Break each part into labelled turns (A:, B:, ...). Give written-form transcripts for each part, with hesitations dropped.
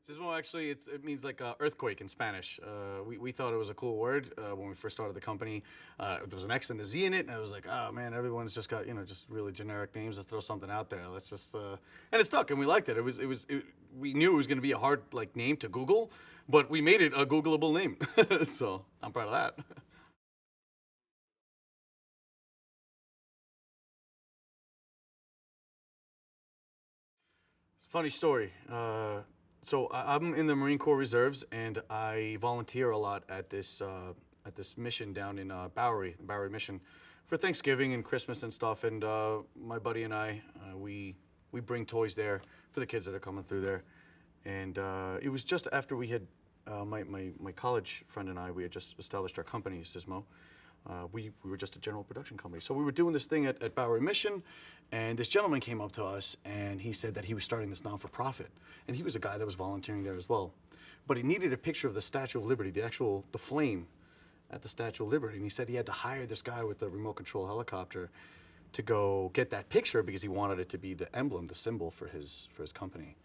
A: Sismo actually, it means like earthquake in Spanish. We thought it was a cool word when we first started the company. There was an X and a Z in it, and I was like, oh man, everyone's just got just really generic names. Let's throw something out there. Let's just and it stuck, and we liked it. We knew it was going to be a hard name to Google, but we made it a Googleable name. So I'm proud of that. Funny story. I'm in the Marine Corps Reserves, and I volunteer a lot at this mission down in Bowery, the Bowery mission, for Thanksgiving and Christmas and stuff. And my buddy and I, we bring toys there for the kids that are coming through there. And it was just after we had my college friend and I, we had just established our company, Sismo. We were just a general production company. So we were doing this thing at Bowery Mission, and this gentleman came up to us, and he said that he was starting this non-for-profit. And he was a guy that was volunteering there as well. But he needed a picture of the Statue of Liberty, the flame at the Statue of Liberty. And he said he had to hire this guy with the remote control helicopter to go get that picture because he wanted it to be the emblem, the symbol for his company.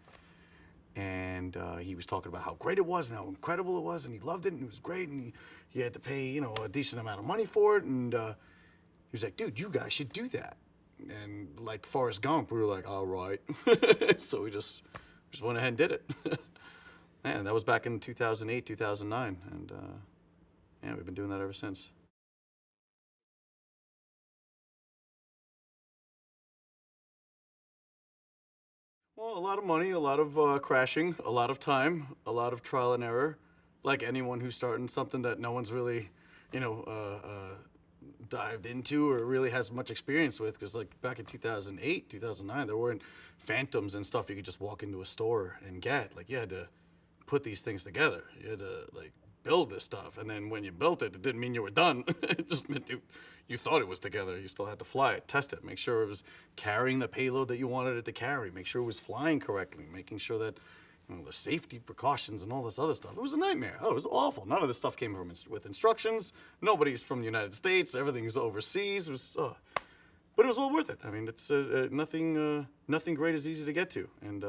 A: And he was talking about how great it was and how incredible it was, and he loved it, and it was great, and he had to pay, a decent amount of money for it, and he was like, dude, you guys should do that. And like Forrest Gump, we were like, all right. So we just went ahead and did it. Man, that was back in 2008, 2009, and yeah, we've been doing that ever since. Well, a lot of money, a lot of crashing, a lot of time, a lot of trial and error, like anyone who's starting something that no one's really, dived into or really has much experience with. Because like back in 2008, 2009, there weren't phantoms and stuff you could just walk into a store and get. Like you had to put these things together. You had to build this stuff, and then when you built it, it didn't mean you were done. It just meant you thought it was together. You still had to fly it, test it, make sure it was carrying the payload that you wanted it to carry, make sure it was flying correctly, making sure that the safety precautions and all this other stuff. It was a nightmare. Oh, it was awful. None of this stuff came with instructions. Nobody's from the United States. Everything's overseas. It was, but it was well worth it. I mean, it's nothing great is easy to get to, and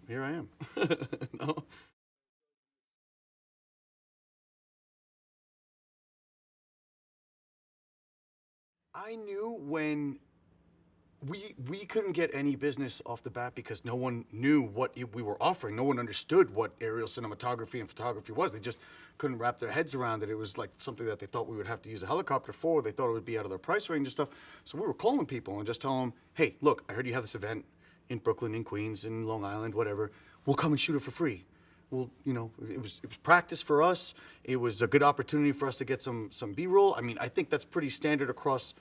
A: here I am. No? I knew when we couldn't get any business off the bat because no one knew what we were offering. No one understood what aerial cinematography and photography was. They just couldn't wrap their heads around it. It was like something that they thought we would have to use a helicopter for. They thought it would be out of their price range and stuff. So we were calling people and just telling them, hey, look, I heard you have this event in Brooklyn, in Queens, in Long Island, whatever. We'll come and shoot it for free. Well, it was practice for us. It was a good opportunity for us to get some B-roll. I mean, I think that's pretty standard across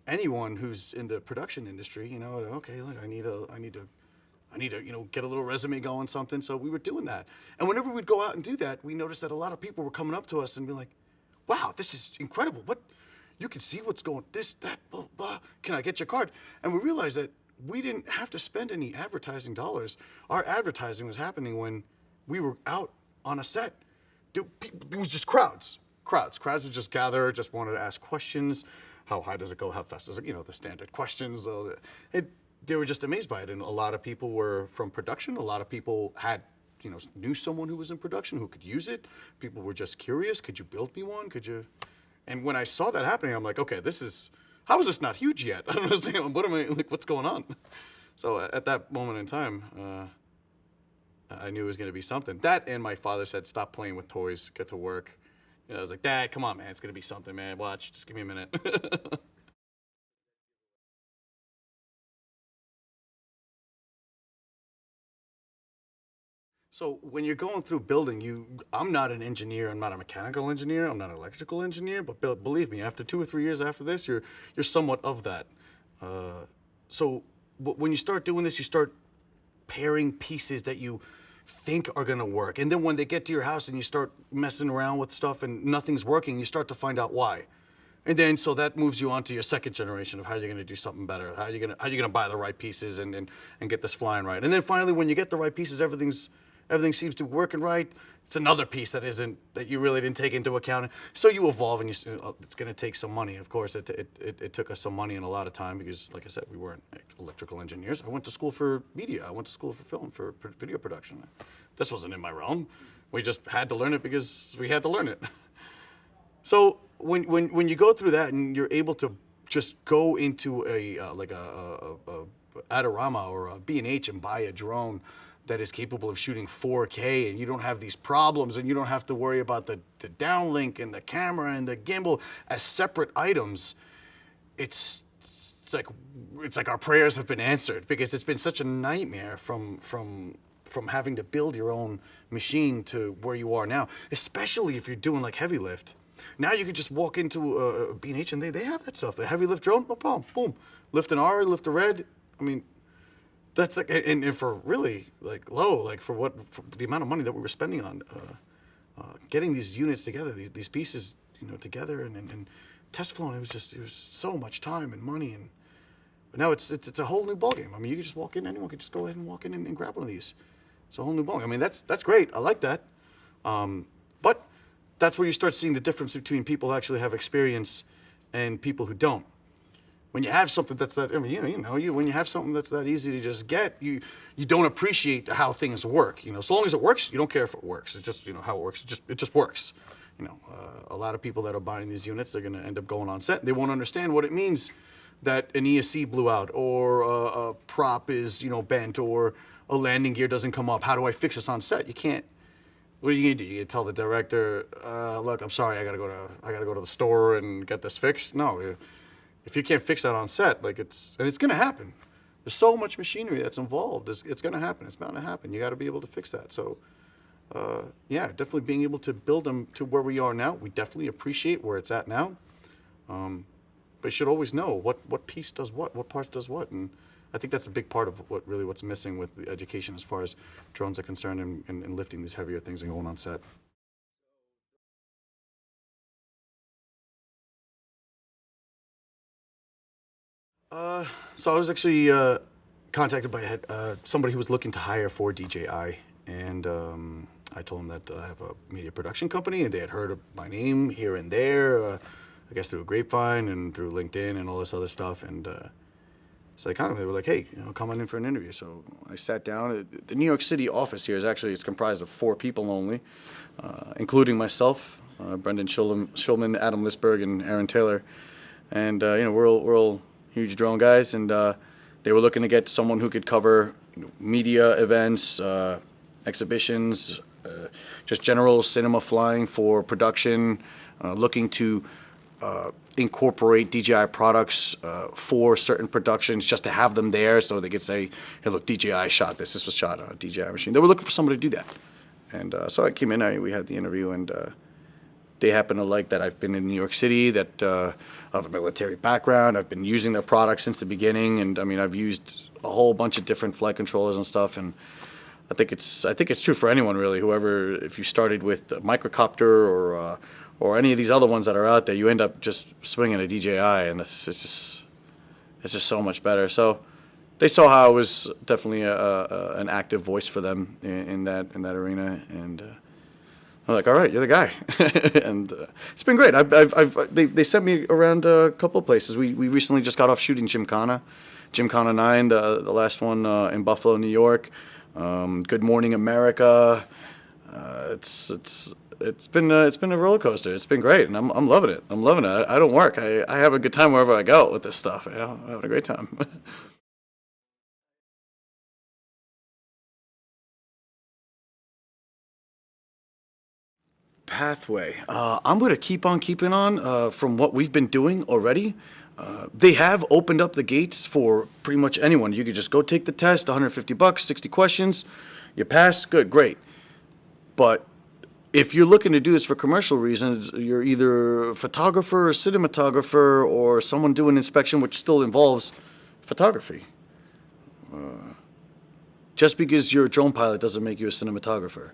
A: anyone who's in the production industry. Okay, look, I need to, get a little resume going, something. So we were doing that, and whenever we'd go out and do that, we noticed that a lot of people were coming up to us and be like, "Wow, this is incredible! What you can see what's going, this, that, blah, blah. Can I get your card?" And we realized that we didn't have to spend any advertising dollars. Our advertising was happening when we were out on a set. It was just crowds. Crowds would just gather, just wanted to ask questions. How high does it go? How fast does it? The standard questions. They were just amazed by it. And a lot of people were from production. A lot of people had, knew someone who was in production who could use it. People were just curious. Could you build me one? Could you? And when I saw that happening, I'm like, okay, how is this not huge yet? I don't understand. What's going on? So at that moment in time, I knew it was going to be something. That and my father said, stop playing with toys, get to work. I was like, Dad, come on, man, it's going to be something, man. Watch, just give me a minute. So when you're going through building, I'm not an engineer. I'm not a mechanical engineer. I'm not an electrical engineer. But believe me, after 2 or 3 years after this, you're somewhat of that. But when you start doing this, you start pairing pieces that you think are going to work. And then when they get to your house and you start messing around with stuff and nothing's working, you start to find out why. And then so that moves you on to your second generation of how you're going to do something better, how you're going to buy the right pieces and get this flying right. And then finally, when you get the right pieces, everything's everything seems to be working right. It's another piece that you really didn't take into account. So you evolve, and it's going to take some money. Of course, it took us some money and a lot of time because, like I said, we weren't electrical engineers. I went to school for media. I went to school for film, for video production. This wasn't in my realm. We just had to learn it because we had to learn it. So when you go through that and you're able to just go into a Adorama or a B&H and buy a drone that is capable of shooting 4K, and you don't have these problems, and you don't have to worry about the downlink and the camera and the gimbal as separate items, it's like our prayers have been answered, because it's been such a nightmare from having to build your own machine to where you are now, especially if you're doing like heavy lift. Now you can just walk into a B&H and they have that stuff. A heavy lift drone, no problem. Boom. Lift an R, lift a red. I mean, that's like, and for really like low, like for the amount of money that we were spending on getting these units together, these pieces, together and test flown. It was so much time and money, but now it's a whole new ballgame. I mean, you can just walk in. Anyone could just go ahead and walk in and grab one of these. It's a whole new ballgame. I mean, that's great. I like that. But that's where you start seeing the difference between people who actually have experience and people who don't. When you have something that's that, I mean, when you have something that's that easy to just get, you don't appreciate how things work. So long as it works, you don't care if it works. It's just, how it works. It just works. A lot of people that are buying these units, they're going to end up going on set. They won't understand what it means that an ESC blew out, or a prop is, bent, or a landing gear doesn't come up. How do I fix this on set? You can't. What are you gonna do? You gonna tell the director, look, I'm sorry, I gotta go to the store and get this fixed? No, if you can't fix that on set, it's gonna happen. There's so much machinery that's involved. It's gonna happen. It's bound to happen. You got to be able to fix that. So, definitely being able to build them to where we are now. We definitely appreciate where it's at now. But you should always know what piece does what parts does what, and I think that's a big part of what's missing with the education as far as drones are concerned, and lifting these heavier things and going on set. So I was actually contacted by somebody who was looking to hire for DJI, and I told them that I have a media production company, and they had heard of my name here and there, I guess through a grapevine and through LinkedIn and all this other stuff, and so they were like, hey, come on in for an interview. So I sat down. The New York City office here it's comprised of 4 people only, including myself, Brendan Schulman, Adam Lisberg, and Aaron Taylor, and we're all huge drone guys, and they were looking to get someone who could cover media events, exhibitions, just general cinema flying for production, looking to incorporate DJI products for certain productions, just to have them there so they could say, hey, look, DJI shot this. This was shot on a DJI machine. They were looking for somebody to do that. And so I came in, we had the interview, and they happen to like that I've been in New York City, that I have a military background. I've been using their products since the beginning, and I mean, I've used a whole bunch of different flight controllers and stuff, and I think it's true for anyone really. Whoever, if you started with a microcopter or any of these other ones that are out there, you end up just swinging a DJI, and it's just so much better. So they saw how I was definitely an active voice for them in that arena, and I'm like, all right, you're the guy, and it's been great. They sent me around a couple of places. We recently just got off shooting Gymkhana 9, the last one in Buffalo, New York. Good Morning America. It's been a roller coaster. It's been great, and I'm loving it. I don't work. I have a good time wherever I go with this stuff. I'm having a great time. Pathway. I'm going to keep on keeping on from what we've been doing already. They have opened up the gates for pretty much anyone. You could just go take the test, $150, 60 questions. You pass, good, great. But if you're looking to do this for commercial reasons, you're either a photographer or cinematographer or someone doing inspection, which still involves photography. Just because you're a drone pilot doesn't make you a cinematographer.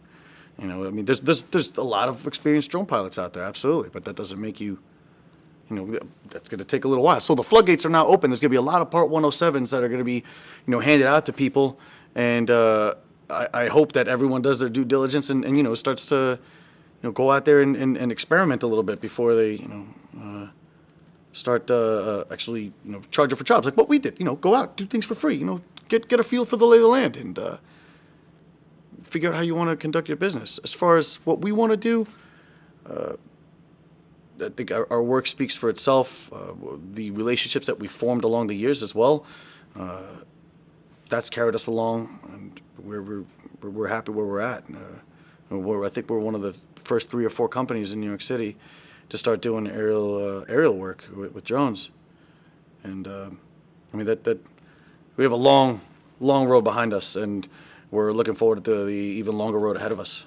A: I mean, there's a lot of experienced drone pilots out there, absolutely, but that doesn't make you, that's going to take a little while. So the floodgates are now open. There's going to be a lot of Part 107s that are going to be, handed out to people, and I hope that everyone does their due diligence and starts to go out there and experiment a little bit before they start actually charging for jobs like what we did. Go out, do things for free. Get a feel for the lay of the land and figure out how you want to conduct your business. As far as what we want to do, I think our work speaks for itself. The relationships that we formed along the years as well, that's carried us along, and we're happy where we're at. I think we're one of the first 3 or 4 companies in New York City to start doing aerial work with drones, and I mean that we have a long road behind us, and we're looking forward to the even longer road ahead of us.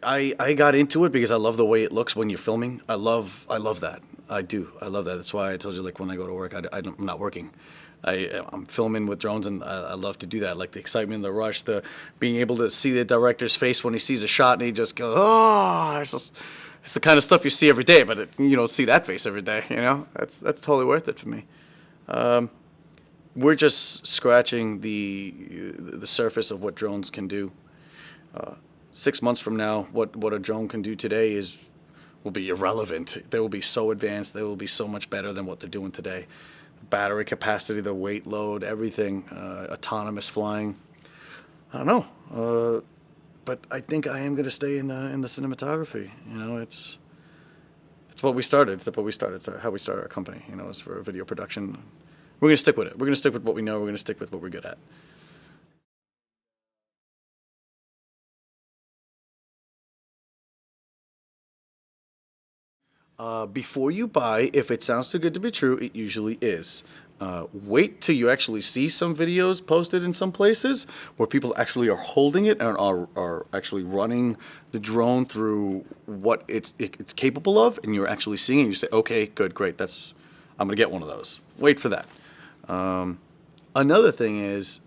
A: I got into it because I love the way it looks when you're filming. I love that. I do. I love that. That's why I told you, like, when I go to work, I'm not working. I'm filming with drones, and I love to do that. Like the excitement, the rush, the being able to see the director's face when he sees a shot and he just goes, oh, it's the kind of stuff you see every day, but you don't see that face every day. That's totally worth it for me. We're just scratching the surface of what drones can do. 6 months from now, what a drone can do today will be irrelevant. They will be so advanced. They will be so much better than what they're doing today. Battery capacity, the weight load, everything, autonomous flying. I don't know, but I think I am going to stay in the cinematography. It's what we started. It's what we started. It's how we started our company. It's for video production. We're going to stick with it. We're going to stick with what we know. We're going to stick with what we're good at. Before you buy, if it sounds too good to be true, it usually is. Wait till you actually see some videos posted in some places where people actually are holding it and are actually running the drone through what it's capable of, and you're actually seeing it. And you say, okay, good, great. I'm gonna get one of those. Wait for that. Another thing is,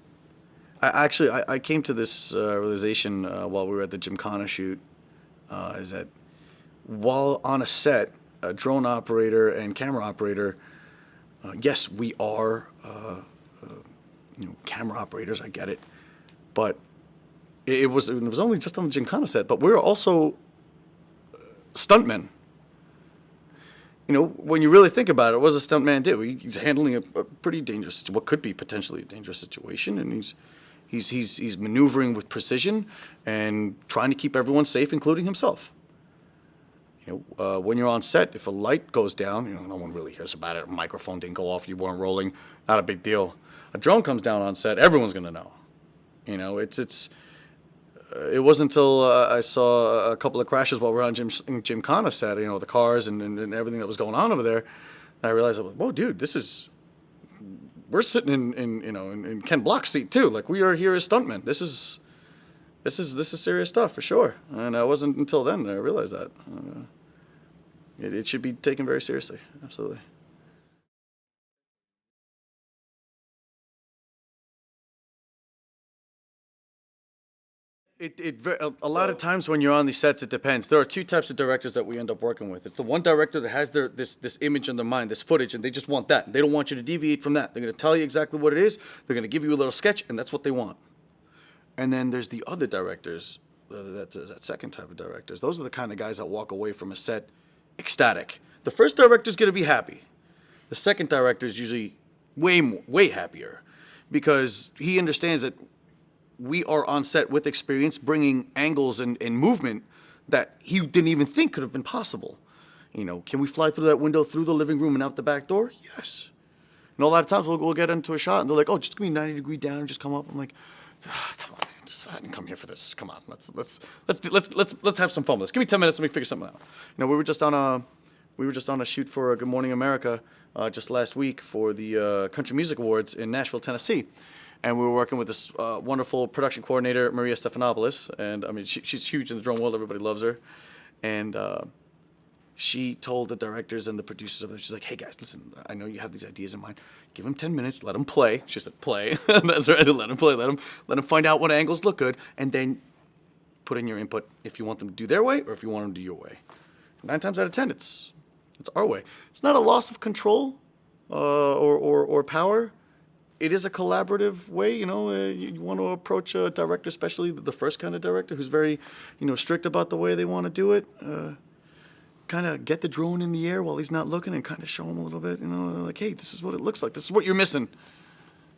A: I came to this realization while we were at the Gymkhana shoot, is that while on a set, a drone operator and camera operator, yes, we are camera operators. I get it, but it was only just on the Gymkhana set. But we're also stuntmen. When you really think about it, what does a stuntman do? He's handling a pretty dangerous, what could be potentially a dangerous situation, and he's maneuvering with precision and trying to keep everyone safe, including himself. When you're on set, if a light goes down, no one really hears about it. A microphone didn't go off, you weren't rolling, not a big deal. A drone comes down on set, everyone's gonna know. It wasn't until I saw a couple of crashes while we were on Gymkhana set, the cars and everything that was going on over there, I realized, whoa, dude, we're sitting in Ken Block's seat too. Like, we are here as stuntmen. This is serious stuff for sure. And it wasn't until then that I realized that. It should be taken very seriously. Absolutely. A lot of times when you're on these sets, it depends. There are 2 types of directors that we end up working with. It's the one director that has this image in their mind, this footage, and they just want that. They don't want you to deviate from that. They're going to tell you exactly what it is. They're going to give you a little sketch, and that's what they want. And then there's the other directors, that second type of directors. Those are the kind of guys that walk away from a set ecstatic. The first director's going to be happy. The second director is usually way happier because he understands that we are on set with experience, bringing angles and movement that he didn't even think could have been possible. Can we fly through that window, through the living room, and out the back door? Yes. And a lot of times we'll get into a shot, and they're like, "Oh, just give me 90 degree down and just come up." I'm like, "Come on, man, I didn't come here for this. Come on, let's have some fun with this. Give me 10 minutes, let me figure something out." We were just on a shoot for Good Morning America just last week for the Country Music Awards in Nashville, Tennessee. And we were working with this wonderful production coordinator, Maria Stephanopoulos. And, I mean, she's huge in the drone world. Everybody loves her. And she told the directors and the producers of it, she's like, "Hey, guys, listen, I know you have these ideas in mind. Give them 10 minutes. Let them play." She said, "Play." That's right. Let them play. Let them find out what angles look good. And then put in your input if you want them to do their way or if you want them to do your way. 9 times out of 10, it's It's our way. It's not a loss of control or power. It is a collaborative way, you want to approach a director, especially the first kind of director who's very, strict about the way they want to do it. Kind of get the drone in the air while he's not looking and kind of show him a little bit, like, hey, this is what it looks like. This is what you're missing.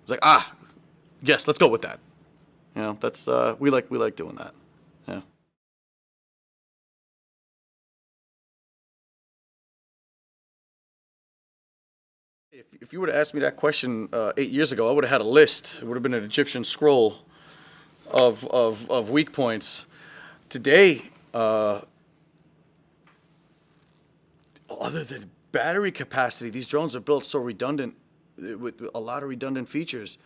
A: It's like, yes, let's go with that. That's, we like doing that. Yeah. If you would have asked me that question 8 years ago, I would have had a list. It would have been an Egyptian scroll of weak points. Today, other than battery capacity, these drones are built so redundant with a lot of redundant features.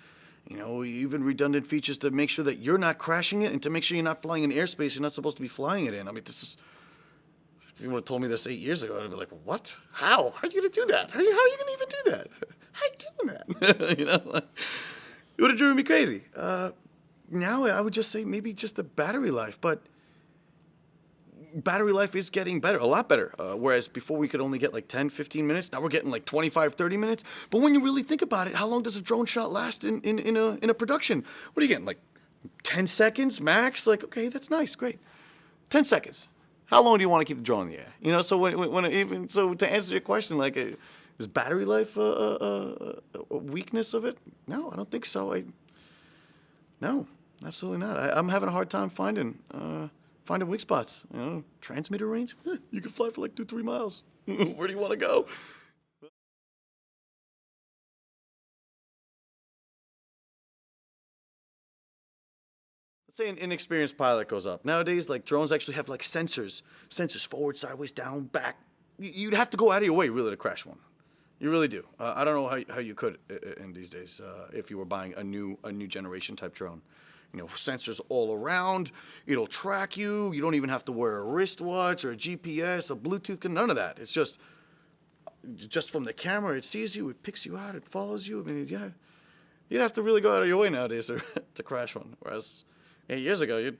A: Even redundant features to make sure that you're not crashing it and to make sure you're not flying in airspace you're not supposed to be flying it in. I mean, if you would have told me this 8 years ago, I'd be like, what? How? How are you going to do that? How are you going to even do that? How are you doing that? It would have driven me crazy. Now I would just say maybe just the battery life, but battery life is getting better, a lot better. Whereas before we could only get like 10, 15 minutes. Now we're getting like 25, 30 minutes. But when you really think about it, how long does a drone shot last in a production? What are you getting, like 10 seconds max? Like, okay, that's nice, great. 10 seconds. How long do you want to keep the drone in the air? So to answer your question, like, is battery life a weakness of it? No, I don't think so. No, absolutely not. I'm having a hard time finding weak spots. Transmitter range, you can fly for like 2-3 miles. Where do you want to go? Let's say an inexperienced pilot goes up. Nowadays, like, drones actually have like sensors forward, sideways, down, back. You'd have to go out of your way really to crash one. You really do. I don't know how you could in these days if you were buying a new generation type drone. Sensors all around. It'll track you. You don't even have to wear a wristwatch or a GPS, a Bluetooth, none of that. It's just from the camera, it sees you, it picks you out, it follows you. I mean, yeah, you'd have to really go out of your way nowadays to crash one. Whereas 8 years ago, you'd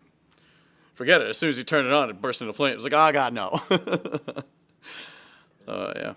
A: forget it. As soon as you turn it on, it burst into flames. It's like, oh, God, no. So, yeah.